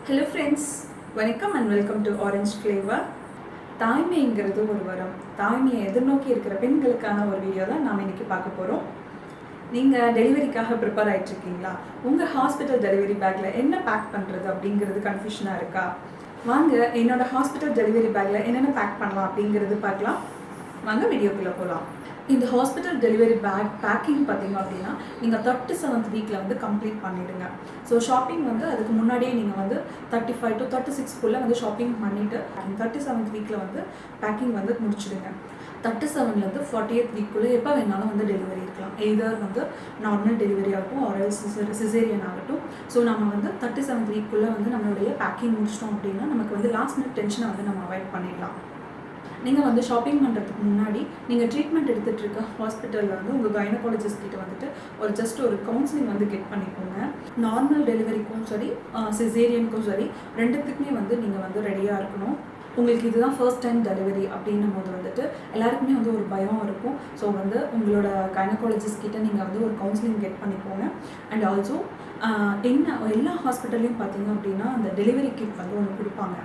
Hello friends, வணக்கம் and welcome to Orange Flavor. தாய்மைங்கிறது ஒரு வரம். தாய்மையை எதிர்நோக்கி இருக்கிற பெண்களுக்கான ஒரு வீடியோ தான் நாம் இன்னைக்கு பார்க்க போகிறோம். நீங்கள் டெலிவரிக்காக ப்ரிப்பேர் ஆகிட்டு இருக்கீங்களா? உங்கள் ஹாஸ்பிட்டல் டெலிவரி பேக்கில் என்ன பேக் பண்ணுறது அப்படிங்கிறது கன்ஃபியூஷனாக இருக்கா? வாங்க என்னோட ஹாஸ்பிட்டல் டெலிவரி பேக்கில் என்னென்ன பேக் பண்ணலாம் அப்படிங்கிறது பார்க்கலாம். வாங்க வீடியோக்குள்ளே போகலாம். இந்த ஹாஸ்பிட்டல் டெலிவரி பேக்கிங் பார்த்தீங்க அப்படின்னா நீங்கள் 37th வீக்கில் வந்து கம்ப்ளீட் பண்ணிவிடுங்க. ஸோ ஷாப்பிங் வந்து அதுக்கு முன்னாடியே நீங்கள் வந்து 35 to 36க்குள்ளே வந்து ஷாப்பிங் பண்ணிவிட்டு 37th வீக்கில் வந்து பேக்கிங் வந்து முடிச்சுடுங்க. 37லேருந்து 48th வீக்குள்ளே எப்போ வேணாலும் வந்து டெலிவரி இருக்கலாம். எய்தர் வந்து நார்மல் டெலிவரி ஆகட்டும் ஆர் சிசேரியன் ஆகட்டும். ஸோ நம்ம வந்து 37th வீக்குள்ளே வந்து நம்மளுடைய பேக்கிங் முடிச்சிட்டோம் அப்படின்னா நமக்கு வந்து லாஸ்ட் மினிட் டென்ஷனை வந்து நம்ம அவாய்ட் பண்ணிடலாம். நீங்கள் வந்து ஷாப்பிங் பண்ணுறதுக்கு முன்னாடி நீங்கள் ட்ரீட்மெண்ட் எடுத்துகிட்டு இருக்க ஹாஸ்பிட்டலில் வந்து உங்கள் கைனகாலஜிஸ்ட் கிட்ட வந்துட்டு ஜஸ்ட் ஒரு கவுன்சிலிங் வந்து கெட் பண்ணிக்கோங்க. நார்மல் டெலிவரிக்கும் சரி சிசேரியனுக்கும் சரி ரெண்டுத்துக்குமே வந்து நீங்கள் வந்து ரெடியாக இருக்கணும். உங்களுக்கு இதுதான் ஃபர்ஸ்ட் டைம் டெலிவரி அப்படின்னும் போது வந்துட்டு எல்லாருக்குமே வந்து ஒரு பயம் இருக்கும். ஸோ வந்து உங்களோட கைனகாலஜிஸ்ட் கிட்ட நீங்கள் வந்து ஒரு கவுன்சிலிங் கெட் பண்ணிக்கோங்க. அண்ட் ஆல்சோ எல்லா ஹாஸ்பிட்டல்லையும் பார்த்தீங்க அப்படின்னா அந்த டெலிவரி கிட் வந்து ஒன்று கொடுப்பாங்க.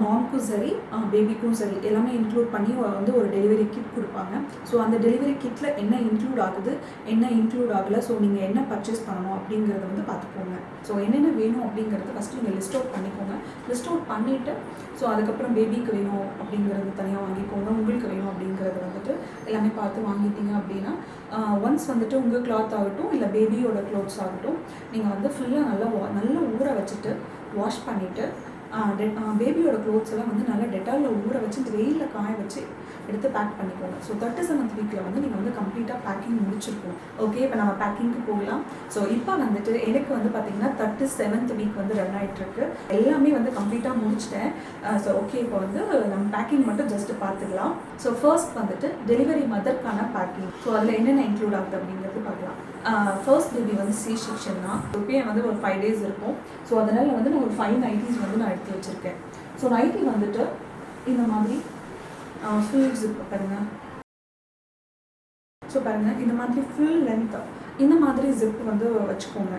மாம்க்கும் சரி பேபிக்கும் சரி எல்லாமே இன்க்ளூட் பண்ணி வந்து ஒரு டெலிவரி கிட் கொடுப்பாங்க. ஸோ அந்த டெலிவரி கிட்டில் என்ன இன்க்ளூட் ஆகுது என்ன இன்க்ளூட் ஆகலை, ஸோ நீங்கள் என்ன பர்ச்சேஸ் பண்ணணும் அப்படிங்கிறத வந்து பார்த்துக்கோங்க. ஸோ என்னென்ன வேணும் அப்படிங்கிறது ஃபஸ்ட்டு நீங்கள் லிஸ்ட் அவுட் பண்ணிக்கோங்க. லிஸ்ட் அவுட் பண்ணிவிட்டு ஸோ அதுக்கப்புறம் பேபிக்கு வேணும் அப்படிங்கிறது தனியாக வாங்கிக்கோங்க. உங்களுக்கு வேணும் அப்படிங்கிறது வந்துட்டு எல்லாமே பார்த்து வாங்கிட்டீங்க அப்படின்னா ஒன்ஸ் வந்துட்டு உங்கள் கிளாத் ஆகட்டும் இல்லை பேபியோட க்ளாத்ஸ் ஆகட்டும் நீங்கள் வந்து ஃபுல்லாக நல்லா ஊற வச்சுட்டு வாஷ் பண்ணிவிட்டு பேபியோட க்ளோத்ஸ் எல்லாம் வந்து நல்லா டெட்டாலில் ஊற வச்சு வெயிலில் காய வச்சு எடுத்து பேக் பண்ணிக்கோங்க. ஸோ 37th வீக்கில் வந்து நீங்கள் வந்து கம்ப்ளீட்டாக பேக்கிங் முடிச்சிருக்கோம். ஓகே, இப்போ நம்ம பேக்கிங்க்கு போகலாம். ஸோ இப்போ வந்துட்டு எனக்கு வந்து பார்த்திங்கன்னா 37th வீக் வந்து ரன் ஆகிட்டுருக்கு. எல்லாமே வந்து கம்ப்ளீட்டாக முடிச்சிட்டேன். ஸோ ஓகே, இப்போ வந்து நம்ம பேக்கிங் மட்டும் ஜஸ்ட்டு பார்த்துக்கலாம். ஸோ ஃபர்ஸ்ட் வந்துட்டு டெலிவரி மதர்க்கான பேக்கிங். ஸோ அதில் என்னென்ன இன்க்ளூட் ஆகுது அப்படிங்கிறது பார்க்கலாம். ஃபர்ஸ்ட் பேபி வந்து C-செக்ஷன் தான். இப்போயே வந்து ஒரு 5 days இருக்கும். ஸோ அதனால் வந்து நான் ஒரு 5 nighties வந்து நான் எடுத்து வச்சுருக்கேன். ஸோ நைட்டி வந்துட்டு இந்த மாதிரி ஃபுல் ஜிப் பாருங்கள். ஸோ பாருங்கள் இந்த மாதிரி ஃபுல் லென்த் இந்த மாதிரி ஜிப் வந்து வச்சுக்கோங்க.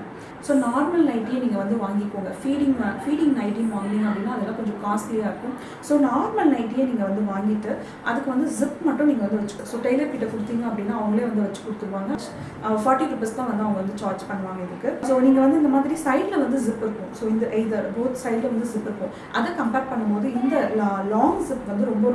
ஸோ நார்மல் நைட்டியை நீங்கள் வந்து வாங்கிக்கோங்க. ஃபீடிங் நைட்டியும் வாங்கினீங்க அப்படின்னா அதெல்லாம் கொஞ்சம் காஸ்ட்லியாக இருக்கும். ஸோ நார்மல் நைட்டியை நீங்கள் வந்து வாங்கிட்டு அதுக்கு வந்து ஜிப் மட்டும் நீங்கள் வந்து வச்சுக்கோ. ஸோ டெய்லர் கிட்ட கொடுத்தீங்க அப்படின்னா அவங்களே வந்து வச்சு கொடுத்துருவாங்க. 40 rupees தான் வந்து அவங்க வந்து சார்ஜ் பண்ணுவாங்க இதுக்கு. ஸோ நீங்கள் வந்து இந்த மாதிரி சைடில் வந்து ஜிப் இருக்கும். ஸோ இந்த எய்தர் போத் சைடில் வந்து ஜிப் இருக்கும். அதை கம்பேர் பண்ணும்போது இந்த லாங் ஜிப் வந்து ரொம்ப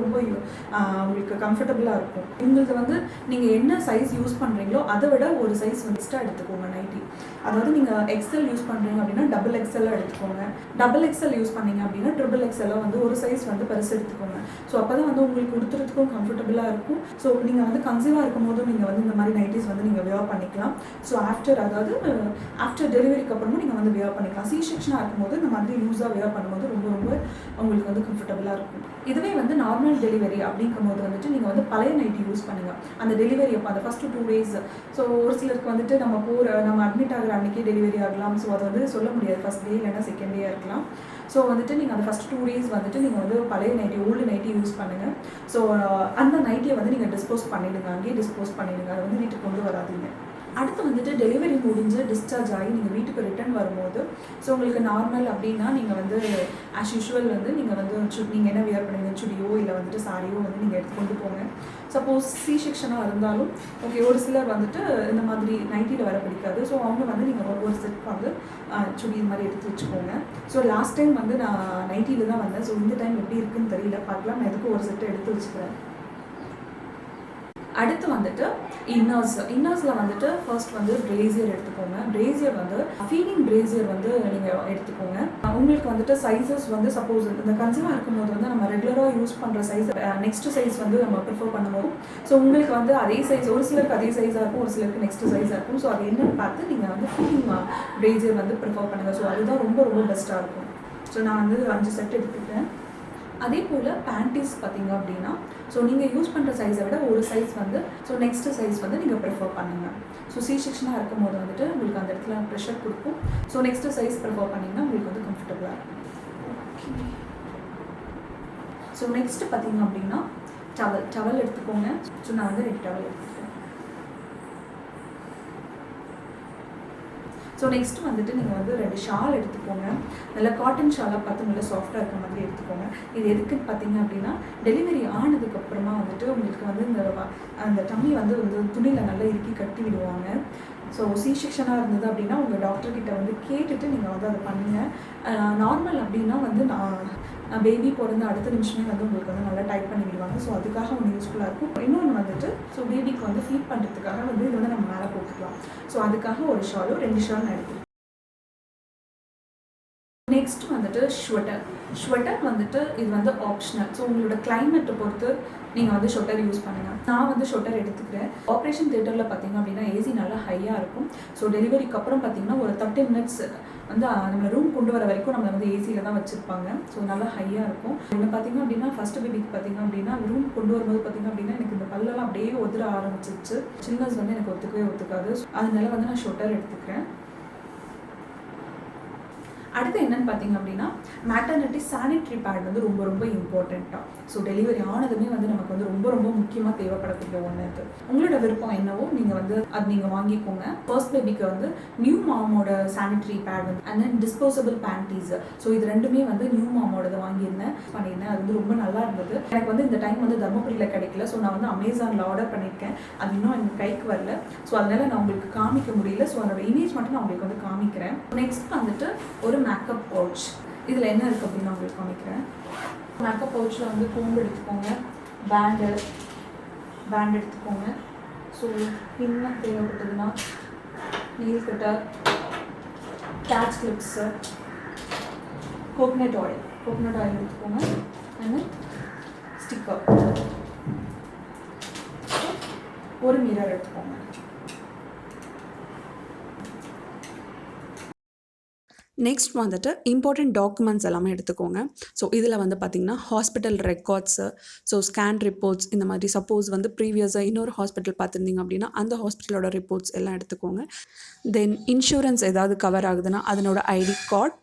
உங்களுக்கு கம்ஃபர்டபுளாக இருக்கும். உங்களுக்கு வந்து நீங்கள் என்ன சைஸ் யூஸ் பண்ணுறீங்களோ அதை விட ஒரு சைஸ் எக்ஸ்ட்ரா எடுத்துக்கோங்க நைட்டி. அதாவது நீங்கள் XL யூஸ் பண்ணுறீங்க அப்படின்னா XXL எடுத்துக்கோங்க. XXL யூஸ் பண்ணீங்க அப்படின்னா XXL வந்து ஒரு சைஸ் வந்து பெருசு எடுத்துக்கோங்க. ஸோ அப்போ தான் வந்து உங்களுக்கு கொடுத்துறதுக்கும் கம்ஃபர்டபுளாக இருக்கும். ஸோ நீங்கள் வந்து கன்சீவாக இருக்கும் போதும் நீங்கள் வந்து இந்த மாதிரி நைட்டிஸ் வந்து நீங்கள் வியர் பண்ணிக்கலாம். ஸோ ஆஃப்டர் டெலிவரிக்கு அப்புறமும் நீங்கள் வந்து வியர் பண்ணிக்கலாம். C-செக்ஷனாக இருக்கும்போது இந்த மாதிரி லூஸாக வியர் பண்ணும்போது ரொம்ப உங்களுக்கு வந்து கம்ஃபர்டபுளாக இருக்கும். இதுவே வந்து நார்மல் டெலிவரி அப்படிங்கும் போது வந்துட்டு நீங்கள் வந்து பழைய நைட்டி யூஸ் பண்ணுங்கள். அந்த டெலிவரி அப்போ அந்த ஃபஸ்ட்டு 2 days. ஸோ ஒரு சிலருக்கு வந்துட்டு நம்ம அட்மிட் ஆகிற அன்றைக்கே டெலிவரி ஆகலாம். ஸோ அதை வந்து சொல்ல முடியாது, ஃபஸ்ட் டே இல்லைன்னா செகண்ட் டே இருக்கலாம். ஸோ வந்துட்டு நீங்கள் அந்த ஃபஸ்ட் 2 days வந்துட்டு நீங்கள் வந்து பழைய நைட்டி ஓல்டு நைட்டி யூஸ் பண்ணுங்கள். ஸோ அந்த நைட்டியை வந்து நீங்கள் டிஸ்போஸ் பண்ணிவிடுங்க. அங்கேயே டிஸ்போஸ் பண்ணிவிடுங்க. அதை வந்து வீட்டுக்கு கொண்டு வராதீங்க. அடுத்து வந்துட்டு டெலிவரி முடிஞ்சு டிஸ்சார்ஜ் ஆகி நீங்கள் வீட்டுக்கு ரிட்டர்ன் வரும்போது ஸோ உங்களுக்கு நார்மல் அப்படின்னா நீங்கள் வந்து ஆஸ் யூஷுவல் வந்து நீங்கள் வந்து நீங்கள் என்ன வியர் பண்ணுவீங்க, சுடியோ இல்லை வந்துட்டு சாரியோ வந்து நீங்கள் எடுத்து கொண்டு போங்க. சப்போஸ் C-செக்ஷனாக இருந்தாலும் ஓகே, ஒரு சிலர் வந்துட்டு இந்த மாதிரி நைட்டியில் வர பிடிக்காது. ஸோ அவங்க வந்து நீங்கள் ஒரு செட் வந்து சுடி இது மாதிரி எடுத்து வச்சுக்கோங்க. ஸோ லாஸ்ட் டைம் வந்து நான் நைட்டியில் தான் வந்தேன். ஸோ இந்த டைம் எப்படி இருக்குன்னு தெரியல, பார்க்கலாம். நான் எதுக்கு ஒரு செட்டு எடுத்து வச்சுக்கிறேன். அடுத்து வந்துட்டு இன்னர்ஸில் வந்துட்டு ஃபர்ஸ்ட் வந்து ப்ரேசியர் எடுத்துக்கோங்க. ப்ரேசியர் வந்து ஃபீடிங் ப்ரேசியர் வந்து நீங்கள் எடுத்துக்கோங்க. உங்களுக்கு வந்துட்டு சைஸஸ் வந்து சப்போஸ் இந்த கன்சீவாக இருக்கும்போது வந்து நம்ம ரெகுலராக யூஸ் பண்ணுற சைஸ் நெக்ஸ்ட் சைஸ் வந்து நம்ம ப்ரிஃபர் பண்ணும்போது ஸோ உங்களுக்கு வந்து அதே சைஸ், ஒரு சிலருக்கு அதே சைஸாக இருக்கும், ஒரு சிலருக்கு நெக்ஸ்ட் சைஸாக இருக்கும். ஸோ அது என்னென்னு பார்த்து நீங்கள் வந்து ஃபீடிங் ப்ரேசியர் வந்து ப்ரிஃபர் பண்ணுங்கள். ஸோ அதுதான் ரொம்ப பெஸ்ட்டாக இருக்கும். ஸோ நான் வந்து 5 செட் எடுத்துக்கிட்டேன். அதே போல் பேண்டிஸ் பார்த்தீங்க அப்படின்னா ஸோ நீங்கள் யூஸ் பண்ணுற சைஸை விட ஒரு சைஸ் வந்து ஸோ நெக்ஸ்ட் சைஸ் வந்து நீங்கள் ப்ரிஃபர் பண்ணுங்கள். ஸோ C-செக்ஷனாக இருக்கும் போது வந்துட்டு உங்களுக்கு அந்த இடத்துல ப்ரெஷர் கொடுக்கும். ஸோ நெக்ஸ்ட்டு சைஸ் ப்ரிஃபர் பண்ணிங்கன்னா உங்களுக்கு வந்து கம்ஃபர்டபுளாக இருக்கும். ஓகே, ஸோ நெக்ஸ்ட்டு பார்த்தீங்க அப்படின்னா டவல் எடுத்துக்கோங்க. ஸோ நான் வந்து 2 டவல் எடுத்துக்கிறேன். ஸோ நெக்ஸ்ட் வந்துட்டு நீங்கள் வந்து 2 ஷால் எடுத்துக்கோங்க. நல்லா காட்டன் ஷாலாக பார்த்து நல்லா சாஃப்டாக இருக்கிற மாதிரி எடுத்துக்கோங்க. இது எதுக்குன்னு பார்த்தீங்க அப்படின்னா, டெலிவரி ஆனதுக்கப்புறமா வந்துட்டு உங்களுக்கு வந்து அந்த டம்மி வந்து துணியில் நல்லா இறுக்கி கட்டி விடுவாங்க. ஸோ சி செக்ஷனாக இருந்தது அப்படின்னா உங்கள் டாக்டர்கிட்ட வந்து கேட்டுட்டு நீங்கள் வந்து அதை பண்ணுங்கள். நார்மல் அப்படின்னா வந்து பேபி பிறந்த அடுத்த நிமிஷமே வந்து உங்களுக்கு வந்து நல்லா டைப் பண்ணி விடுவாங்க. ஸோ அதுக்காக ஒன்று யூஸ்ஃபுல்லாக இருக்கும். இன்னொன்று வந்துட்டு ஸோ பேபிக்கு வந்து ஃபீட் பண்ணுறதுக்காக வந்து இது வந்து நம்ம மேலே போட்டுக்கலாம். ஸோ அதுக்காக ஒரு ஷாலும் 2 ஷால் நான் எடுத்துக்கலாம். நெக்ஸ்ட் வந்துட்டு ஸ்வெட்டர் வந்துட்டு இது வந்து ஆப்ஷனல். ஸோ உங்களோட கிளைமேட்டை பொறுத்து நீங்கள் வந்து ஸ்வெட்டர் யூஸ் பண்ணுங்கள். நான் வந்து ஸ்வெட்டர் எடுத்துக்கிறேன். ஆப்ரேஷன் தியேட்டரில் பார்த்தீங்க அப்படின்னா ஏசி நல்லா ஹையாக இருக்கும். ஸோ டெலிவரிக்கு அப்புறம் பார்த்தீங்கன்னா ஒரு 30 மினிட்ஸ் வந்து நம்மளை ரூம் கொண்டு வர வரைக்கும் நம்மளை வந்து ஏசியில் தான் வச்சுருப்பாங்க. ஸோ நல்லா ஹையாக இருக்கும். என்ன பார்த்தீங்க அப்படின்னா ஃபஸ்ட்டு பேபிக்கு பார்த்தீங்க அப்படின்னா ரூம் கொண்டு வரும்போது பார்த்தீங்க அப்படின்னா எனக்கு இந்த பல்லெல்லாம் அப்படியே உதிர ஆரம்பிச்சிச்சு. சில்னஸ் வந்து எனக்கு ஒத்துக்காது. அதனால வந்து நான் ஸ்வெட்டர் எடுத்துக்கிறேன். அடுத்து என்னென்னு பார்த்தீங்க அப்படின்னா மேட்டர்னிட்டி சானிட்ரி பேட் வந்து ரொம்ப ரொம்ப இம்பார்ட்டண்ட்டாக. ஸோ டெலிவரி ஆனதுமே வந்து நமக்கு வந்து ரொம்ப ரொம்ப முக்கியமாக தேவைப்படக்கூடிய ஒன்று இது. உங்களோட விருப்பம் என்னவோ நீங்கள் வந்து அது நீங்கள் வாங்கிக்கோங்க. ஃபர்ஸ்ட் பேபிக்கு வந்து நியூ மாமோட சானிட்ரி பேட் வந்து and then disposable panties. So இது ரெண்டுமே வந்து நியூ மாமோடது பண்ணியிருந்தேன். அது வந்து ரொம்ப நல்லா இருந்தது. எனக்கு வந்து இந்த டைம் வந்து தர்மபுரியில் கிடைக்கல. ஸோ நான் வந்து அமேசானில் ஆர்டர் பண்ணியிருக்கேன். அது இன்னும் எனக்கு கைக்கு வரல. ஸோ அதனால நான் உங்களுக்கு காமிக்க முடியல. ஸோ அதோட இமேஜ் மட்டும் நான் உங்களுக்கு வந்து காமிக்கிறேன். நெக்ஸ்ட் வந்துட்டு ஒரு மேக்கப் பவுச். இதில் என்ன இருக்குது அப்படின்னு நான் உங்களுக்கு காமிக்கிறேன். மேக்கப் பவுச்சில் வந்து கோம்பு எடுத்துக்கோங்க, பேண்ட் எடுத்துக்கோங்க. ஸோ இன்னும் தேவைப்பட்டதுன்னா nail cutter, catch clips, coconut oil எடுத்துக்கோங்க அண்ட் ஸ்டிக்கர், ஒரு மிரர் எடுத்துக்கோங்க. நெக்ஸ்ட் வந்துட்டு இம்பார்ட்டண்ட் டாக்குமெண்ட்ஸ் எல்லாமே எடுத்துக்கோங்க. ஸோ இதில் வந்து பார்த்திங்கன்னா hospital records, so scan reports, இந்த மாதிரி சப்போஸ் வந்து ப்ரீவியஸாக இன்னொரு ஹாஸ்பிட்டல் பார்த்துருந்தீங்க அப்படின்னா அந்த ஹாஸ்பிட்டலோட ரிப்போர்ட்ஸ் எல்லாம் எடுத்துக்கோங்க. தென் இன்சூரன்ஸ் ஏதாவது கவர் ஆகுதுன்னா அதனோட ஐடி கார்டு.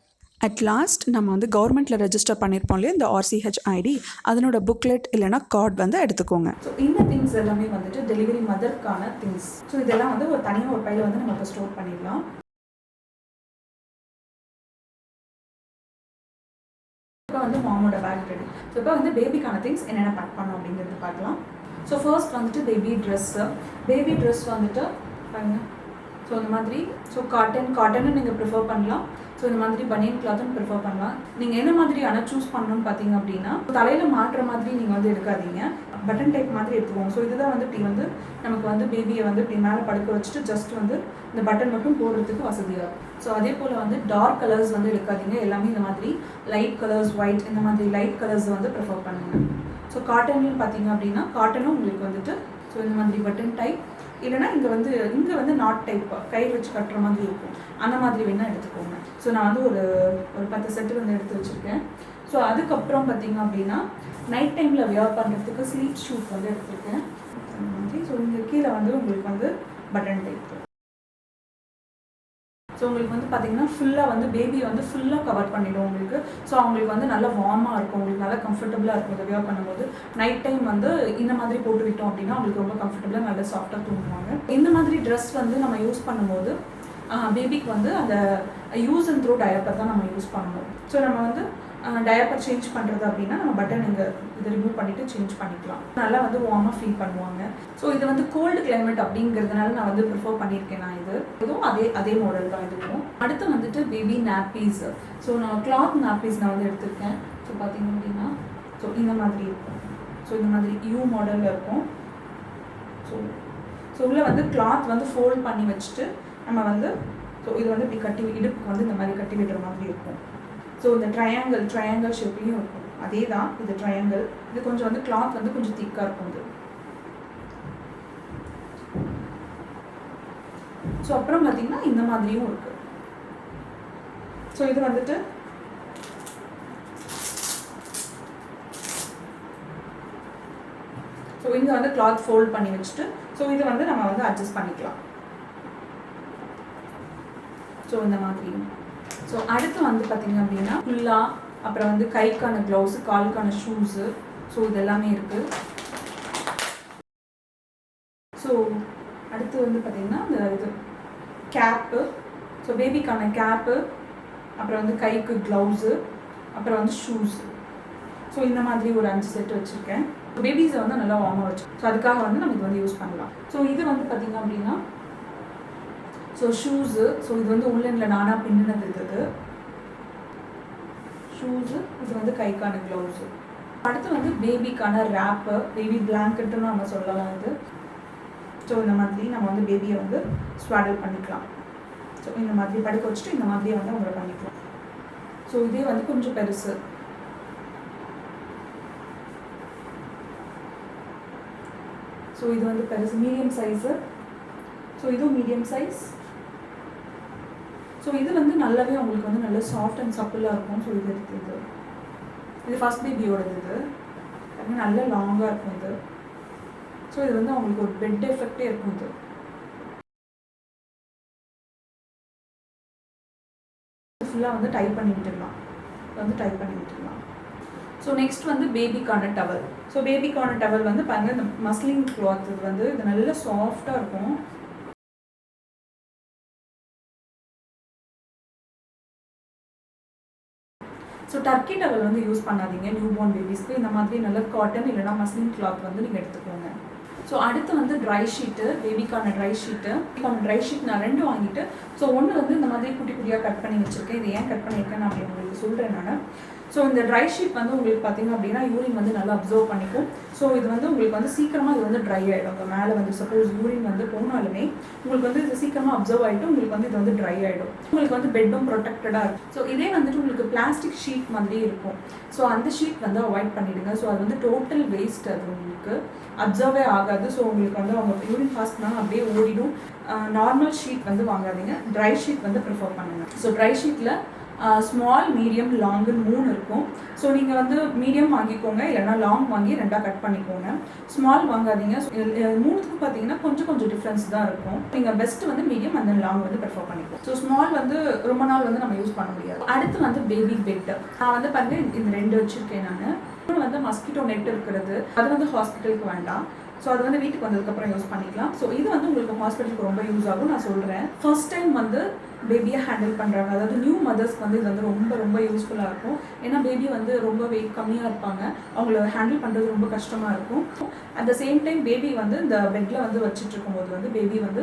அட் லாஸ்ட் நம்ம வந்து கவர்மெண்ட்டில் ரெஜிஸ்டர் பண்ணியிருப்போம் இல்லையா இந்த RCH ஐடி, அதனோட புக்லெட் இல்லைனா கார்டு வந்து எடுத்துக்கோங்க. ஸோ இந்த திங்ஸ் எல்லாமே வந்துட்டு டெலிவரி மதர்க்கான திங்ஸ். ஸோ இதெல்லாம் வந்து ஒரு தனியாக ஒரு பையில் வந்து நம்ம இப்போ ஸ்டோர் பண்ணிடலாம். இப்போ வந்து மாமோட பேக் ரெடி. ஸோ இப்போ வந்து பேபிக்கான திங்ஸ் என்னென்ன பேக் பண்ணோம் அப்படிங்கிறது பார்க்கலாம். ஸோ ஃபர்ஸ்ட் வந்துட்டு பேபி ட்ரெஸ் வந்துட்டு பாருங்கள். ஸோ இந்த மாதிரி காட்டன்னு நீங்கள் ப்ரிஃபர் பண்ணலாம். ஸோ இந்த மாதிரி பனியன் கிளாத்தும் ப்ரிஃபர் பண்ணலாம். நீங்கள் என்ன மாதிரியான சூஸ் பண்ணணும்னு பார்த்தீங்க அப்படின்னா தலையில் மாட்டுற மாதிரி நீங்கள் வந்து எடுக்காதீங்க, பட்டன் டைப் மாதிரி எடுத்துக்கோங்க. ஸோ இதுதான் வந்து இப்படி வந்து நமக்கு வந்து பேபியை வந்து இப்படி மேலே படுக்க வச்சுட்டு ஜஸ்ட் வந்து இந்த பட்டன் மட்டும் போடுறதுக்கு வசதியாக இருக்கும். ஸோ அதே போல் வந்து டார்க் கலர்ஸ் வந்து எடுக்காதீங்க. எல்லாமே இந்த மாதிரி லைட் கலர்ஸ், ஒயிட், இந்த மாதிரி லைட் கலர்ஸ் வந்து ப்ரிஃபர் பண்ணுங்கள். ஸோ காட்டன்ல பார்த்தீங்க அப்படின்னா காட்டனும் உங்களுக்கு வந்துட்டு ஸோ இந்த மாதிரி பட்டன் டைப் இல்லைனா இங்கே வந்து நாட் டைப் கை வச்சு கட்டுற மாதிரி இருக்கும். அந்த மாதிரி வேணால் எடுத்துக்கோங்க. ஸோ நான் வந்து ஒரு 10 செட்டு வந்து எடுத்து வச்சுருக்கேன். ஸோ அதுக்கப்புறம் பார்த்தீங்க அப்படின்னா நைட் டைமில் வியர் பண்ணுறதுக்கு ஸ்லீப் ஷூட் வந்து எடுத்துருக்கேன் அந்த மாதிரி. ஸோ இங்கே கீழே வந்து உங்களுக்கு வந்து பட்டன் டைப். ஸோ உங்களுக்கு வந்து பார்த்தீங்கன்னா ஃபுல்லாக வந்து பேபியை வந்து ஃபுல்லாக கவர் பண்ணிவிடும் உங்களுக்கு. ஸோ அவங்களுக்கு வந்து நல்லா வார்மாக இருக்கும், உங்களுக்கு நல்லா கம்ஃபர்டபுளாக இருக்கும் இதை வியர் பண்ணும்போது. நைட் டைம் வந்து இந்த மாதிரி போட்டு விட்டோம் அப்படின்னா அவங்களுக்கு ரொம்ப கம்ஃபர்டபுளாக நல்லா சாஃப்டாக தூங்குவாங்க. இந்த மாதிரி ட்ரெஸ் வந்து நம்ம யூஸ் பண்ணும்போது பேபிக்கு வந்து அந்த யூஸ் அண்ட் த்ரோ டயப்பர் தான் நம்ம யூஸ் பண்ணணும். ஸோ நம்ம வந்து டயப்பர் சேஞ்ச் பண்ணுறது அப்படின்னா நம்ம பட்டன் இதை ரிமூவ் பண்ணிவிட்டு சேஞ்ச் பண்ணிக்கலாம். நல்லா வந்து வார்மாக ஃபீல் பண்ணுவாங்க. ஸோ இது வந்து கோல்டு கிளைமேட் அப்படிங்கிறதுனால நான் வந்து ப்ரிஃபர் பண்ணியிருக்கேன். நான் இதுவும் அதே மாடல் தான் இதுவும். அடுத்து வந்துட்டு பேபி நாப்பீஸ். ஸோ நான் கிளாத் நாப்பீஸ் நான் வந்து எடுத்திருக்கேன். ஸோ பார்த்தீங்க அப்படின்னா ஸோ இந்த மாதிரி இருக்கும். ஸோ இந்த மாதிரி யூ மாடலில் இருக்கும். ஸோ உள்ளே வந்து கிளாத் வந்து ஃபோல்ட் பண்ணி வச்சுட்டு நம்ம வந்து ஸோ இது வந்து இப்படி கட்டி இடுப்புக்கு வந்து இந்த மாதிரி கட்டி விடுற மாதிரி இருக்கும். ஸோ இந்த ட்ரையாங்கிள் ஷேப்லேயும் இருக்கும். அதே தான் இது ட்ரையாங்கிள். இது கொஞ்சம் வந்து கிளாத் வந்து கொஞ்சம் திக்காக இருக்கும் இது. ஸோ அப்புறம் பார்த்தீங்கன்னா இந்த மாதிரியும் இருக்குது. ஸோ இது வந்துட்டு ஸோ இங்கே வந்து கிளாத் ஃபோல்ட் பண்ணி வச்சுட்டு ஸோ இது வந்து நம்ம வந்து அட்ஜஸ்ட் பண்ணிக்கலாம். ஸோ இந்த மாதிரி. ஸோ அடுத்து வந்து பார்த்திங்க அப்படின்னா ஃபுல்லாக அப்புறம் வந்து கைக்கான க்ளவுஸு, காலுக்கான ஷூஸு, ஸோ இது எல்லாமே இருக்குது. ஸோ அடுத்து வந்து பார்த்திங்கன்னா இந்த இது கேப்பு. ஸோ பேபிக்கான கேப்பு, அப்புறம் வந்து கைக்கு க்ளவுஸு, அப்புறம் வந்து ஷூஸு. ஸோ இந்த மாதிரி ஒரு 5 செட் வச்சுருக்கேன். பேபிஸை வந்து நல்லா வார்மாக வச்சு, ஸோ அதுக்காக வந்து நம்ம இது வந்து யூஸ் பண்ணலாம். ஸோ இது வந்து பார்த்திங்க அப்படின்னா ஸோ ஷூஸு, ஸோ இது வந்து உள்ளனில் நானாக பின்னினது இது ஷூஸு, இது வந்து கைக்கான க்ளவுஸு. அடுத்து வந்து பேபிக்கான ரேப்பு, பேபி பிளாங்கெட்டுன்னு நம்ம சொல்லலாம் இது. ஸோ இந்த மாதிரி நம்ம வந்து பேபியை வந்து ஸ்வாடல் பண்ணிக்கலாம். ஸோ இந்த மாதிரி படுக்க வச்சுட்டு இந்த மாதிரியே வந்து அவங்கள பண்ணிக்கலாம். ஸோ இதே வந்து கொஞ்சம் பெருசு. ஸோ இது வந்து பெருசு, மீடியம் சைஸு. ஸோ இதுவும் மீடியம் சைஸ். ஸோ இது வந்து நல்லாவே உங்களுக்கு வந்து நல்ல சாஃப்ட் அண்ட் சப்பிளாக இருக்கும். ஸோ இது இருக்குது, இது ஃபஸ்ட் பேபியோடது. இது நல்ல லாங்காக இருக்கும் இது. ஸோ இது வந்து அவங்களுக்கு ஒரு பெட் எஃபெக்டே இருக்கும். இது ஃபுல்லாக வந்து டைப் பண்ணி விட்டுடலாம், ஸோ நெக்ஸ்ட் வந்து பேபிக்கான டவல். ஸோ பேபிக்கான டவல் வந்து பாருங்கள், இந்த மஸ்லின் கிளாத் இது வந்து இது நல்ல சாஃப்டாக இருக்கும். ஸோ டர்க்கி டவல் வந்து யூஸ் பண்ணாதீங்க நியூ பார்ன் பேபிஸ்க்கு. இந்த மாதிரி நல்ல காட்டன் இல்லைனா மஸ்லின் கிளாத் வந்து நீங்கள் எடுத்துக்கோங்க. ஸோ அடுத்து வந்து ட்ரை ஷீட்டு, பேபிக்கான ட்ரை ஷீட்டு. ட்ரை ஷீட் நான் 2 வாங்கிட்டு, ஸோ ஒன்று வந்து இந்த மாதிரி குட்டி குட்டியாக கட் பண்ணி வச்சுருக்கேன். இது ஏன் கட் பண்ணியிருக்கேன் நான் அப்படி உங்களுக்கு சொல்கிறேன் நான். ஸோ இந்த ட்ரை ஷீட் வந்து உங்களுக்கு பார்த்திங்க அப்படின்னா யூரின் வந்து நல்லா அப்சர்வ் பண்ணிக்கும். ஸோ இது வந்து உங்களுக்கு வந்து சீக்கிரமாக இது வந்து ட்ரை ஆகிடும். மேலே வந்து சப்போஸ் யூரின் வந்து போனாலுமே உங்களுக்கு வந்து இது சீக்கிரமாக அப்சர்வ் ஆகிட்டு உங்களுக்கு வந்து இது வந்து ட்ரை ஆகிடும். உங்களுக்கு வந்து பெட்டும் ப்ரொடெக்டடாக இருக்கும். ஸோ இதே வந்துட்டு உங்களுக்கு பிளாஸ்டிக் ஷீட் மாதிரி இருக்கும். ஸோ அந்த ஷீட் வந்து அவாய்ட் பண்ணிவிடுங்க. ஸோ அது வந்து டோட்டல் வேஸ்ட், அது உங்களுக்கு அப்சர்வே ஆகாது. ஸோ உங்களுக்கு வந்து அவங்க யூரின் பாஸ் பண்ணால் அப்படியே ஓடிடும். நார்மல் ஷீட் வந்து வாங்காதீங்க, ட்ரை ஷீட் வந்து ப்ரிஃபர் பண்ணுங்கள். ஸோ ட்ரை ஷீட்டில் ஸ்மால், மீடியம், லாங்குன்னு 3 இருக்கும். ஸோ நீங்கள் வந்து மீடியம் வாங்கிக்கோங்க, இல்லைனா லாங் வாங்கி 2ஆக கட் பண்ணிக்கோங்க. ஸ்மால் வாங்காதீங்க. 3த்துக்கு பார்த்தீங்கன்னா கொஞ்சம் டிஃப்ரென்ஸ் தான் இருக்கும். நீங்கள் பெஸ்ட்டு வந்து மீடியம் அந்த லாங் வந்து ப்ரிஃபர் பண்ணிக்கோங்க. ஸோ ஸ்மால் வந்து ரொம்ப நாள் வந்து நம்ம யூஸ் பண்ண முடியாது. அடுத்து வந்து பேபி பெட். நான் வந்து பாருங்கள் இந்த 2 வச்சுருக்கேன் நான். இன்னொன்று வந்து மஸ்கிட்டோ நெட் இருக்கிறது, அது வந்து ஹாஸ்பிட்டலுக்கு வேண்டாம். ஸோ அது வந்து வீட்டுக்கு வந்ததுக்கப்புறம் யூஸ் பண்ணிக்கலாம். ஸோ இது வந்து உங்களுக்கு ஹாஸ்பிட்டலுக்கு ரொம்ப யூஸ் ஆகும் நான் சொல்கிறேன். ஃபர்ஸ்ட் டைம் வந்து பேபியை ஹேண்டில் பண்ணுறாங்க, அதாவது நியூ மதர்ஸ்க்கு வந்து இது வந்து ரொம்ப யூஸ்ஃபுல்லாக இருக்கும். ஏன்னா பேபி வந்து ரொம்ப வெயிட் கம்மியாக இருப்பாங்க, அவங்கள ஹேண்டில் பண்ணுறது ரொம்ப கஷ்டமாக இருக்கும். At the same time baby வந்து இந்த பெட்டில் வந்து வச்சுட்டு இருக்கும்போது வந்து பேபி வந்து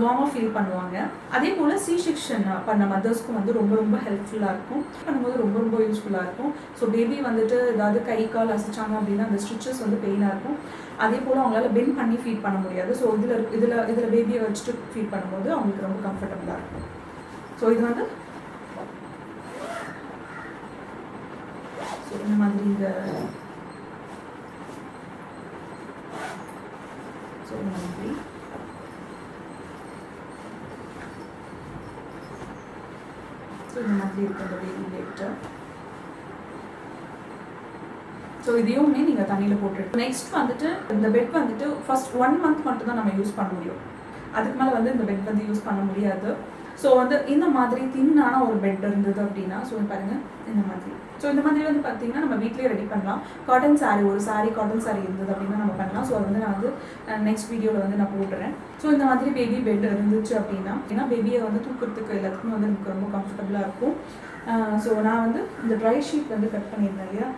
வார்மாக ஃபீல் பண்ணுவாங்க. அதே போல் C-செக்ஷன் பண்ண மதர்ஸ்க்கும் வந்து ரொம்ப ஹெல்ப்ஃபுல்லாக இருக்கும். பண்ணும்போது ரொம்ப யூஸ்ஃபுல்லாக இருக்கும். ஸோ பேபி வந்துட்டு ஏதாவது கை கால் அசைச்சாங்க அப்படின்னா அந்த ஸ்டிச்சஸ் வந்து பெயினாக இருக்கும். அதே போல் அவங்களால பெண்ட் பண்ணி ஃபீட் பண்ண முடியாது. ஸோ இதில் பேபியை வச்சுட்டு ஃபீட் பண்ணும்போது அவங்களுக்கு ரொம்ப கம்ஃபர்டபுளாக இருக்கும். ஸோ இது வந்து ஸோ இந்த மாதிரி இந்த ஸோ இந்த மாதிரி ஸோ இந்த மாதிரி இருக்குது இந்த பேபி பெட்டு. ஸோ இதையுமே நீங்கள் தண்ணியில் போட்டுட்டு நெக்ஸ்ட் வந்துட்டு இந்த பெட் வந்துட்டு ஃபர்ஸ்ட் 1 மந்த் மட்டும் தான் நம்ம யூஸ் பண்ண முடியும். அதுக்கு மேலே வந்து இந்த பெட் வந்து யூஸ் பண்ண முடியாது. ஸோ வந்து இந்த மாதிரி தின்னான ஒரு பெட் இருந்தது அப்படின்னா, ஸோ பாருங்கள் இந்த மாதிரி. ஸோ இந்த மாதிரி வந்து பார்த்தீங்கன்னா நம்ம வீட்லேயே ரெடி பண்ணலாம். காட்டன் சாரீ, ஒரு சாரீ காட்டன் சாரீ இருந்தது அப்படின்னா நம்ம பண்ணலாம். ஸோ அது வந்து நான் வந்து நெக்ஸ்ட் வீடியோவில் வந்து நான் போட்டுறேன். ஸோ இந்த மாதிரி பேபி பெட் இருந்துச்சு அப்படின்னா, ஏன்னா பேபியை வந்து தூக்கிறதுக்கு எல்லாத்துக்குமே வந்து நமக்கு ரொம்ப கம்ஃபர்டபுளாக இருக்கும். ஸோ நான் வந்து இந்த ட்ரை ஷீட் வந்து கட் பண்ணியிருந்தேன் இல்லையா.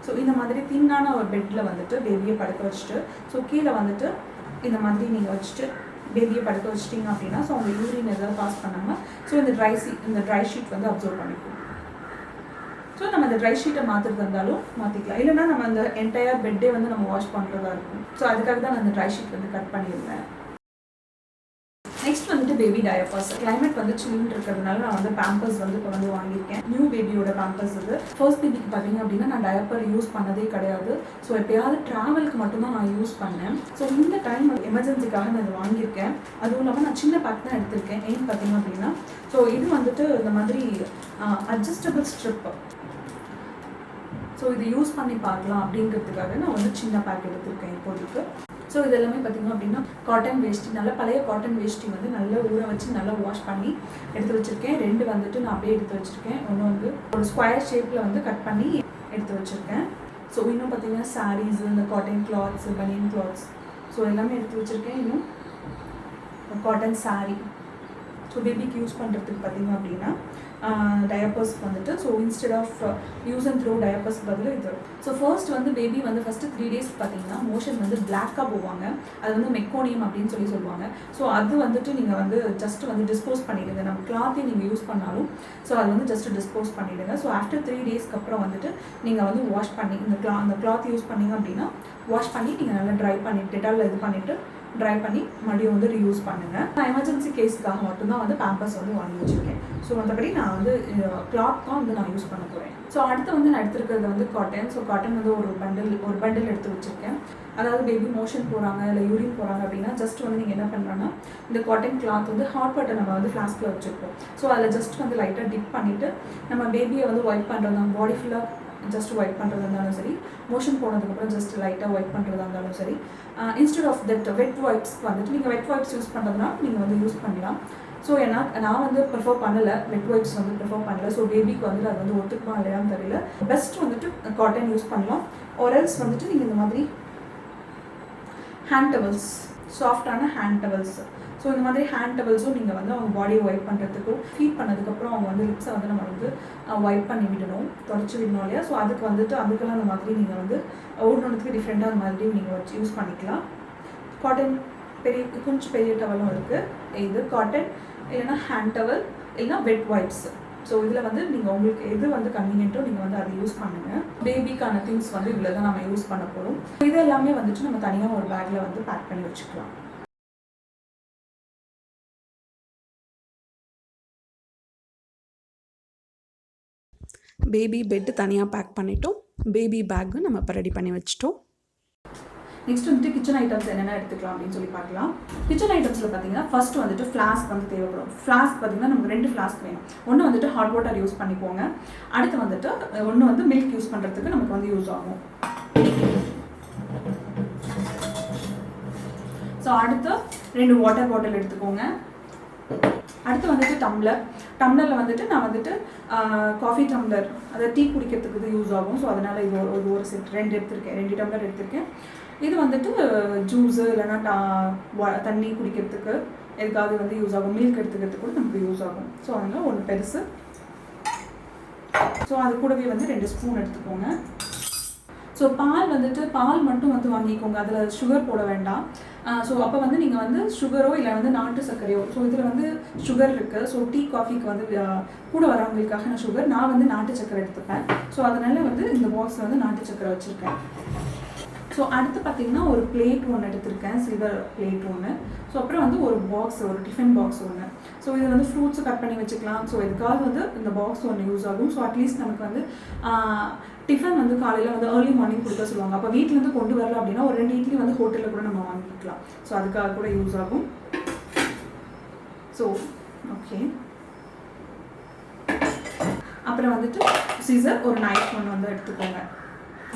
ஸோ இந்த மாதிரி தின்னான ஒரு பெட்டில் வந்துட்டு பேபியை படுக்க வச்சுட்டு, ஸோ கீழே வந்துட்டு இந்த மாதிரி நீங்கள் வச்சுட்டு பேபியை படுக்க வச்சிட்டிங்க அப்படின்னா, ஸோ அவங்க யூரின் எதாவது பாஸ் பண்ணாமல் ஸோ இந்த ட்ரை ஷீட் வந்து அப்சர்வ் பண்ணிக்கும். ஸோ நம்ம இந்த ட்ரை ஷீட்டை மாற்றுறது இருந்தாலும் மாற்றிக்கலாம், இல்லைனா நம்ம அந்த என்டையர் பெட்டே வந்து நம்ம வாஷ் பண்ணுறதா இருக்கும். ஸோ அதுக்காக தான் நான் அந்த ட்ரை ஷீட் வந்து கட் பண்ணியிருந்தேன். நெக்ஸ்ட் வந்துட்டு பேபி டயப்பர்ஸ். கிளைமேட் வந்து சில்லுன்னு இருக்கிறதுனால நான் வந்து பேம்பர்ஸ் வந்து இப்போ வந்து வாங்கியிருக்கேன். நியூ பேபியோட பேம்பர்ஸ் இது. ஃபர்ஸ்ட் பேபிக்கு பார்த்தீங்க அப்படின்னா நான் டயப்பர் யூஸ் பண்ணதே கிடையாது. ஸோ எப்போயாவது ட்ராவலுக்கு மட்டும்தான் நான் யூஸ் பண்ணேன். ஸோ இந்த டைம் எமர்ஜென்சிக்காக நான் இதை வாங்கியிருக்கேன். அதுவும் இல்லாமல் நான் சின்ன பேக் தான் எடுத்திருக்கேன். ஏன்னு பார்த்தீங்க அப்படின்னா, ஸோ இது வந்துட்டு இந்த மாதிரி அட்ஜஸ்டபிள் ஸ்ட்ரிப். ஸோ இதை யூஸ் பண்ணி பார்க்கலாம் அப்படிங்கிறதுக்காக நான் வந்து சின்ன பேக் எடுத்திருக்கேன் இப்போதைக்கு. ஸோ இது எல்லாமே பார்த்திங்க அப்படின்னா காட்டன் வேஷ்டி, நல்ல பழைய காட்டன் வேஷ்டி வந்து நல்லா ஊற வச்சு நல்லா வாஷ் பண்ணி எடுத்து வச்சுருக்கேன். 2 வந்துட்டு நான் அப்படியே எடுத்து வச்சுருக்கேன். ஒன்று வந்து ஒரு ஸ்கொயர் ஷேப்பில் வந்து கட் பண்ணி எடுத்து வச்சுருக்கேன். ஸோ இன்னும் பார்த்திங்கன்னா சாரீஸு, இந்த cotton clothes, banian clothes, so எல்லாமே எடுத்து வச்சுருக்கேன். இன்னும் காட்டன் saree. ஸோ பேபிக்கு யூஸ் பண்ணுறதுக்கு பார்த்தீங்க அப்படின்னா டயப்பர்ஸ்க்கு வந்துட்டு so instead of use and throw டயப்பர்ஸ்க்கு பதில் இது. ஸோ ஃபர்ஸ்ட் வந்து பேபி வந்து ஃபஸ்ட்டு 3 days பார்த்தீங்கன்னா மோஷன் வந்து பிளாக்காக போவாங்க. அது வந்து மெக்கோனியம் அப்படின்னு சொல்லுவாங்க. ஸோ அது வந்துட்டு நீங்கள் வந்து ஜஸ்ட் வந்து டிஸ்போஸ் பண்ணிவிடுங்க. நம்ம கிளாத்தையும் நீங்கள் யூஸ் பண்ணாலும் ஸோ அது வந்து ஜஸ்ட் டிஸ்போஸ் பண்ணிவிடுங்க. ஸோ ஆஃப்டர் 3 daysக்கு அப்புறம் வந்துட்டு நீங்கள் வந்து வாஷ் பண்ணி அந்த கிளாத் யூஸ் பண்ணிங்க அப்படின்னா வாஷ் பண்ணி நீங்கள் நல்லா ட்ரை பண்ணி டெட்டாலில் இது பண்ணிவிட்டு ட்ரை பண்ணி மறுபடியும் வந்து ரீயூஸ் பண்ணுங்கள். நான் எமர்ஜென்சி கேஸ்க்காக மட்டும்தான் வந்து பேம்பர்ஸ் வந்து வாங்கி வச்சுருக்கேன். ஸோ மற்றபடி நான் வந்து கிளாத் தான் வந்து நான் யூஸ் பண்ண போகிறேன். ஸோ அடுத்து வந்து நான் எடுத்துருக்கிறது வந்து காட்டன். ஸோ காட்டன் வந்து ஒரு பண்டில் எடுத்து வச்சுருக்கேன். அதாவது பேபி மோஷன் போகிறாங்க இல்லை யூரின் போகிறாங்க அப்படின்னா ஜஸ்ட் வந்து நீங்கள் என்ன பண்ணுறோன்னா இந்த காட்டன் கிளாத் வந்து ஹாட் வாட்டர் நம்ம வந்து ஃப்ளாஸ்கில் வச்சுருக்கோம். ஸோ அதில் ஜஸ்ட் வந்து லைட்டாக டிப் பண்ணிவிட்டு நம்ம பேபியை வந்து ஒயிட் பண்ணுறது பாடி ஃபுல்லாக ஜஸ்ட் ஒயிட் பண்ணுறதா இருந்தாலும் சரி, மோஷன் போனதுக்கப்புறம் ஜஸ்ட் லைட்டாக ஒயிட் பண்ணுறதா இருந்தாலும் சரி, இன்ஸ்டெட் ஆஃப் தட் வெட் வைப்ஸ்க்கு வந்துட்டு நீங்கள் வெட் வைப்ஸ் யூஸ் பண்ணுறதுனா நீங்கள் வந்து யூஸ் பண்ணலாம். ஸோ ஏன்னா நான் வந்து ப்ரிஃபர் பண்ணலை, வெட் வைப்ஸ் வந்து ப்ரிஃபர் பண்ணலை. ஸோ பேபிக்கு வந்து அது வந்து ஒத்துக்குமா இல்லையான்னு தெரியல. பெஸ்ட் வந்துட்டு காட்டன் யூஸ் பண்ணலாம். ஆர்எல்ஸ் வந்துட்டு நீங்கள் இந்த மாதிரி ஹேண்ட் டவல்ஸ், சாஃப்டான ஹேண்ட் டவல்ஸ். ஸோ இந்த மாதிரி ஹேண்ட் டவல்ஸும் நீங்கள் வந்து அவங்க பாடியை ஒயிட் பண்ணுறதுக்கும் ஃபீட் பண்ணதுக்கப்புறம் அவங்க வந்து லிப்ஸை வந்து நம்ம வந்து ஒயிட் பண்ணி விடணும், தொடச்சி விடணும் இல்லையா. ஸோ அதுக்கு வந்துட்டு அதுக்கெல்லாம் அந்த மாதிரி நீங்கள் வந்து ஒவ்வொன்றுத்துக்கு டிஃப்ரெண்ட்டாக அந்த மாதிரி நீங்கள் வச்சு யூஸ் பண்ணிக்கலாம். காட்டன் கொஞ்சம் பெரிய டவலும் இருக்குது. இது காட்டன் இல்லைன்னா ஹேண்ட் டவல் இல்லைன்னா வெட் வைப்ஸ். ஸோ இதில் வந்து நீங்கள் உங்களுக்கு எது வந்து கன்வீனியன்ட்டோ நீங்கள் வந்து அதை யூஸ் பண்ணுங்கள். பேபிக்கான திங்ஸ் வந்து இதில் தான் நம்ம யூஸ் பண்ண போகிறோம். இது எல்லாமே வந்துட்டு நம்ம தனியாக ஒரு பேக்கில் வந்து பேக் பண்ணி வச்சுக்கலாம். பேபி பெட்டு தனியாக பேக் பண்ணிட்டோம். பேபி பேக்கு நம்ம இப்போ ரெடி பண்ணி வச்சிட்டோம். நெக்ஸ்ட் வந்துட்டு கிச்சன் ஐட்டம்ஸ் என்னென்ன எடுத்துக்கலாம் அப்படின்னு சொல்லி பார்க்கலாம். கிச்சன் ஐட்டம்ஸில் பார்த்தீங்கன்னா ஃபர்ஸ்ட் வந்துட்டு ஃப்ளாஸ்க் வந்து தேவைப்படும். ஃப்ளாஸ்க் பார்த்தீங்கன்னா நமக்கு 2 ஃப்ளாஸ்க் வேணும். ஒன்று வந்துட்டு ஹாட் வாட்டர் யூஸ் பண்ணிக்கோங்க. அடுத்து வந்துட்டு ஒன்று வந்து மில்க் யூஸ் பண்ணுறதுக்கு நமக்கு வந்து யூஸ் ஆகும். ஸோ அடுத்து 2 வாட்டர் பாட்டில் எடுத்துக்கோங்க. அடுத்து வந்துட்டு டம்ளரில் வந்துட்டு நான் வந்துட்டு காஃபி டம்ளர், அதாவது டீ குடிக்கிறதுக்கு இது யூஸ் ஆகும். ஸோ அதனால் இது ஒரு செட் 2 எடுத்திருக்கேன், 2 டம்ளர் எடுத்திருக்கேன். இது வந்துட்டு ஜூஸு இல்லைன்னா தண்ணி குடிக்கிறதுக்கு எதுக்காவது வந்து யூஸ் ஆகும். மில்க் எடுத்துக்கிறதுக்கு கூட நமக்கு யூஸ் ஆகும். ஸோ அதனால் ஒன்று பெருசு. ஸோ அது கூடவே வந்து 2 ஸ்பூன் எடுத்துக்கோங்க. ஸோ பால் மட்டும் வந்து வாங்கிக்கோங்க, அதில் சுகர் போட வேண்டாம். ஸோ அப்போ வந்து நீங்கள் வந்து சுகரோ இல்லை வந்து நாட்டு சர்க்கரையோ, ஸோ இதில் வந்து சுகர் இருக்குது. ஸோ டீ காஃபிக்கு வந்து கூட வரவங்களுக்காக நான் வந்து நாட்டு சர்க்கரை எடுத்துப்பேன். ஸோ அதனால் வந்து இந்த பாக்ஸில் வந்து நாட்டு சர்க்கரை வச்சுருக்கேன். ஸோ அடுத்து பார்த்தீங்கன்னா ஒரு பிளேட் ஒன்று எடுத்திருக்கேன், சில்வர் பிளேட் ஒன்று. ஸோ அப்புறம் வந்து ஒரு பாக்ஸ், ஒரு டிஃபன் பாக்ஸ் ஒன்று. ஸோ இது வந்து ஃப்ரூட்ஸை கட் பண்ணி வச்சுக்கலாம். ஸோ எதுக்காவது வந்து இந்த பாக்ஸ் ஒன்று யூஸ் ஆகும். ஸோ அட்லீஸ்ட் நமக்கு வந்து டிஃபன் வந்து காலையில் வந்து ஏர்லி மார்னிங் கொடுக்க சொல்லுவாங்க. அப்போ வீட்டிலேருந்து கொண்டு வரல அப்படின்னா ஒரு 2 இட்லி வந்து ஹோட்டலில் கூட நம்ம வாங்கிக்கலாம். ஸோ அதுக்காக கூட யூஸ் ஆகும். ஸோ ஓகே, அப்புறம் வந்துட்டு சிசர், ஒரு நைஃப் ஒன்று வந்து எடுத்துக்கோங்க.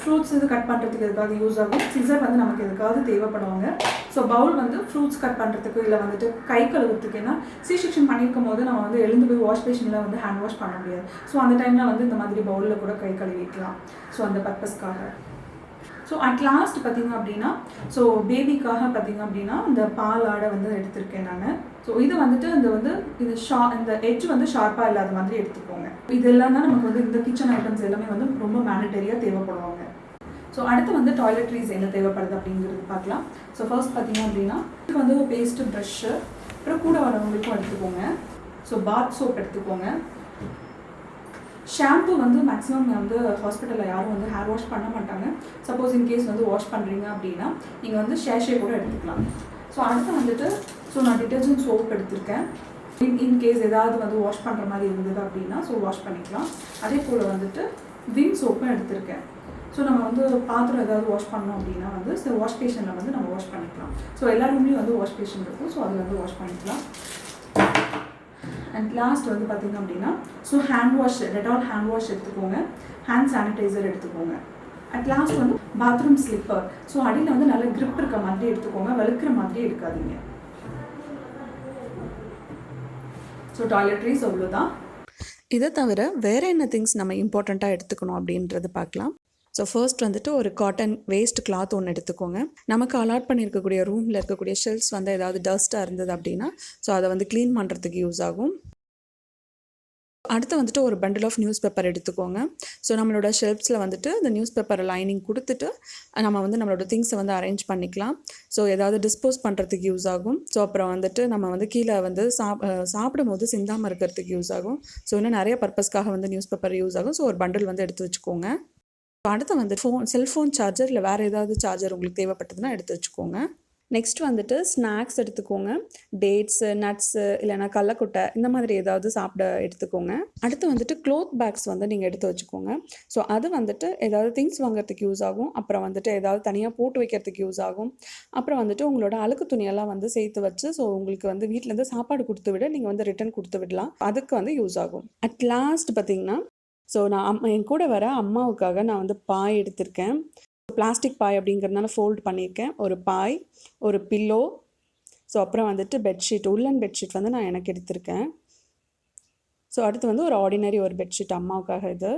ஃப்ரூட்ஸ் இது கட் பண்ணுறதுக்கு எதுக்காவது யூஸ் ஆகும். சிசர் வந்து நமக்கு எதுக்காவது தேவைப்படுவாங்க. ஸோ பவுல் வந்து ஃப்ரூட்ஸ் கட் பண்ணுறதுக்கு இல்லை வந்துட்டு கை கழுவுறதுக்கு. ஏன்னா C-செக்ஷன் பண்ணியிருக்கும் போது நம்ம வந்து எழுந்து போய் வாஷ் பேஷனில் வந்து ஹேண்ட் வாஷ் பண்ண முடியாது. ஸோ அந்த டைமில் வந்து இந்த மாதிரி பவுலில் கூட கை கழுவிக்கலாம். ஸோ அந்த பர்பஸ்க்காக. ஸோ அட் லாஸ்ட் பார்த்திங்க அப்படின்னா ஸோ பேபிக்காக பார்த்திங்க அப்படின்னா இந்த பால் ஆடை வந்து எடுத்திருக்கேன் நான். ஸோ இது வந்துட்டு இந்த எட்ஜ் வந்து ஷார்ப்பாக இல்லாத மாதிரி எடுத்துக்கோங்க. இதெல்லாம் தான் நமக்கு வந்து இந்த கிச்சன் ஐட்டம்ஸ் எல்லாமே வந்து ரொம்ப மேண்டட்டரியாக தேவைப்படுவாங்க. ஸோ அடுத்து வந்து டாய்லெட்ரிஸ் என்ன தேவைப்படுது அப்படிங்கிறது பார்க்கலாம். ஸோ ஃபர்ஸ்ட் பார்த்திங்க அப்படின்னா இதுக்கு வந்து ஒரு பேஸ்ட்டு ப்ரஷ்ஷு, அப்புறம் கூட வரவங்களுக்கும் எடுத்துக்கோங்க. ஸோ பாத் சோப் எடுத்துக்கோங்க. ஷாம்பு வந்து மேக்ஸிமம் வந்து ஹாஸ்பிட்டலில் யாரும் வந்து ஹேர் வாஷ் பண்ண மாட்டாங்க. சப்போஸ் இன்கேஸ் வந்து வாஷ் பண்ணுறீங்க அப்படின்னா நீங்கள் வந்து ஷேஷே கூட எடுத்துக்கலாம். ஸோ அடுத்து வந்துட்டு நான் டிட்டர்ஜென்ட் சோப் எடுத்திருக்கேன். இன்கேஸ் ஏதாவது வந்து வாஷ் பண்ணுற மாதிரி இருந்தது அப்படின்னா ஸோ வாஷ் பண்ணிக்கலாம். அதே போல் வந்துட்டு விம் சோப்பும் எடுத்திருக்கேன். ஸோ நம்ம வந்து பாத்திரம் ஏதாவது வாஷ் பண்ணோம் அப்படின்னா வந்து வாஷ் பேஷனில் வந்து நம்ம வாஷ் பண்ணிக்கலாம். ஸோ எல்லா ரூம்லேயும் வந்து வாஷ் பேஷன் இருக்கும். ஸோ அதில் வந்து வாஷ் பண்ணிக்கலாம். அண்ட் லாஸ்ட் வந்து பார்த்திங்க அப்படின்னா so hand wash, Dettol hand wash எடுத்துக்கோங்க. ஹேண்ட் சானிடைசர் எடுத்துக்கோங்க. அட் லாஸ்ட் வந்து பாத்ரூம் ஸ்லிப்பர். ஸோ அடியில் வந்து நல்ல கிரிப் இருக்க மாதிரி எடுத்துக்கோங்க, வலுக்கிற மாதிரி எடுக்காதீங்க. ஸோ டாய்லெட்ரிஸ் அவ்வளோதான். இதை தவிர வேறு என்ன திங்ஸ் நம்ம இம்பார்ட்டண்ட்டாக எடுத்துக்கணும் அப்படின்றது பார்க்கலாம். ஸோ ஃபர்ஸ்ட் வந்துட்டு ஒரு காட்டன் வேஸ்ட் கிளாத் ஒன்று எடுத்துக்கோங்க. நமக்கு அலாட் பண்ணியிருக்கக்கூடிய ரூமில் இருக்கக்கூடிய ஷெல்ஃப்ஸ் வந்து ஏதாவது டஸ்ட்டாக இருந்தது அப்படின்னா ஸோ அதை வந்து க்ளீன் பண்ணுறதுக்கு யூஸ் ஆகும். அடுத்து வந்துட்டு ஒரு பண்டில் ஆஃப் நியூஸ் பேப்பர் எடுத்துக்கோங்க. ஸோ நம்மளோட ஷெல்ஃப்ஸில் வந்துட்டு இந்த நியூஸ் பேப்பர் லைனிங் கொடுத்துட்டு நம்ம வந்து நம்மளோட திங்ஸை வந்து அரேஞ்ச் பண்ணிக்கலாம். ஸோ ஏதாவது டிஸ்போஸ் பண்ணுறதுக்கு யூஸ் ஆகும். ஸோ அப்புறம் வந்துட்டு நம்ம வந்து கீழே வந்து சாப்பிடும் போது சிந்தாமல் இருக்கிறதுக்கு யூஸ் ஆகும். ஸோ இன்னும் நிறைய பர்பஸ்க்காக வந்து நியூஸ் பேப்பர் யூஸ் ஆகும். ஸோ ஒரு பண்டில் வந்து எடுத்து வச்சுக்கோங்க. அடுத்து வந்து செல்ஃபோன் சார்ஜர் இல்லை வேறு ஏதாவது சார்ஜர் உங்களுக்கு தேவைப்பட்டதுன்னா எடுத்து வச்சுக்கோங்க. நெக்ஸ்ட் வந்துட்டு ஸ்நாக்ஸ் எடுத்துக்கோங்க. டேட்ஸு, நட்ஸு இல்லைனா கடலக்கொட்டை இந்த மாதிரி ஏதாவது சாப்பிட எடுத்துக்கோங்க. அடுத்து வந்துட்டு க்ளோத் பேக்ஸ் வந்து நீங்கள் எடுத்து வச்சுக்கோங்க. ஸோ அது வந்துட்டு ஏதாவது திங்ஸ் வாங்குறதுக்கு யூஸ் ஆகும். அப்புறம் வந்துட்டு ஏதாவது தனியாக போட்டு வைக்கிறதுக்கு யூஸ் ஆகும். அப்புறம் வந்துட்டு உங்களோட அழுக்கு துணியெல்லாம் வந்து சேர்த்து வச்சு ஸோ உங்களுக்கு வந்து வீட்டிலேருந்து சாப்பாடு கொடுத்து விட நீங்கள் வந்து ரிட்டன் கொடுத்து விடலாம். அதுக்கு வந்து யூஸ் ஆகும். அட் லாஸ்ட் பார்த்திங்கன்னா ஸோ நான் என் கூட வர அம்மாவுக்காக நான் வந்து பாய் எடுத்திருக்கேன். பிளாஸ்டிக் பாய் அப்படிங்கிறதுனால ஃபோல்ட் பண்ணியிருக்கேன். ஒரு பாய், ஒரு பில்லோ, ஸோ அப்புறம் வந்துட்டு பெட்ஷீட், உள்ளன் பெட்ஷீட் வந்து நான் எனக்கு எடுத்திருக்கேன். ஸோ அடுத்து வந்து ஒரு ஆர்டினரி ஒரு பெட்ஷீட் அம்மாவுக்காக இது.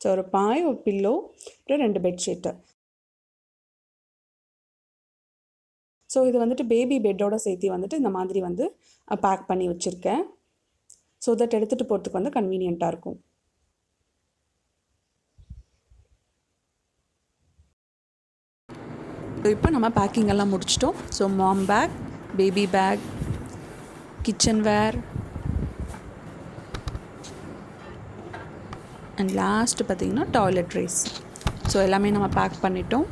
ஸோ ஒரு பாய், ஒரு பில்லோ, அப்புறம் 2 பெட்ஷீட்டு. ஸோ இது வந்துட்டு பேபி பெட்டோட சேர்த்து வந்துட்டு இந்த மாதிரி வந்து பேக் பண்ணி வச்சுருக்கேன். ஸோ தட் எடுத்துகிட்டு போகிறதுக்கு வந்து கன்வீனியண்ட்டாக இருக்கும். இப்போ நம்ம பேக்கிங் எல்லாம் முடிச்சிட்டோம். So mom bag, baby bag, kitchen ware and last பார்த்திங்கன்னா டாய்லெட்ரீஸ். ஸோ எல்லாமே நம்ம பேக் பண்ணிட்டோம்.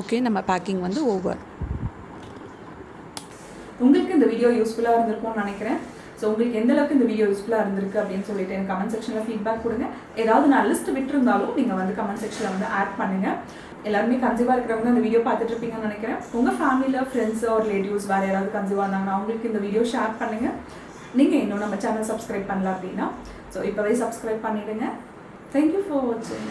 ஓகே, நம்ம பேக்கிங் வந்து ஓவர். உங்களுக்கு இந்த வீடியோ யூஸ்ஃபுல்லாக இருந்திருக்கும்னு நினைக்கிறேன். ஸோ உங்களுக்கு எந்த அளவுக்கு இந்த வீடியோ யூஸ்ஃபுல்லாக இருந்திருக்கு அப்படின்னு சொல்லிட்டு எனக்கு கமெண்ட் செக்ஷனில் ஃபீட்பேக் கொடுங்க. ஏதாவது நான் லிஸ்ட் விட்டுருந்தாலும் நீங்கள் வந்து கமெண்ட் செக்ஷனில் வந்து ஆட் பண்ணுங்கள். எல்லாருமே கன்சீவாக இருக்கிறவங்க அந்த வீடியோ பார்த்துட்டு இருப்பீங்கன்னு நினைக்கிறேன். உங்கள் ஃபேமிலியில் ஃப்ரெண்ட்ஸ் ஆர் ரிலேட்டிவ்ஸ் வேறு யாராவது கன்சீவாக இருந்தாங்கன்னா அவங்களுக்கு இந்த வீடியோ ஷேர் பண்ணுங்கள். நீங்கள் இன்னும் நம்ம சேனல் சப்ஸ்கிரைப் பண்ணல அப்படின்னா ஸோ இப்போவே சப்ஸ்கிரைப் பண்ணிவிடுங்க. தேங்க்யூ ஃபார் வாட்சிங்.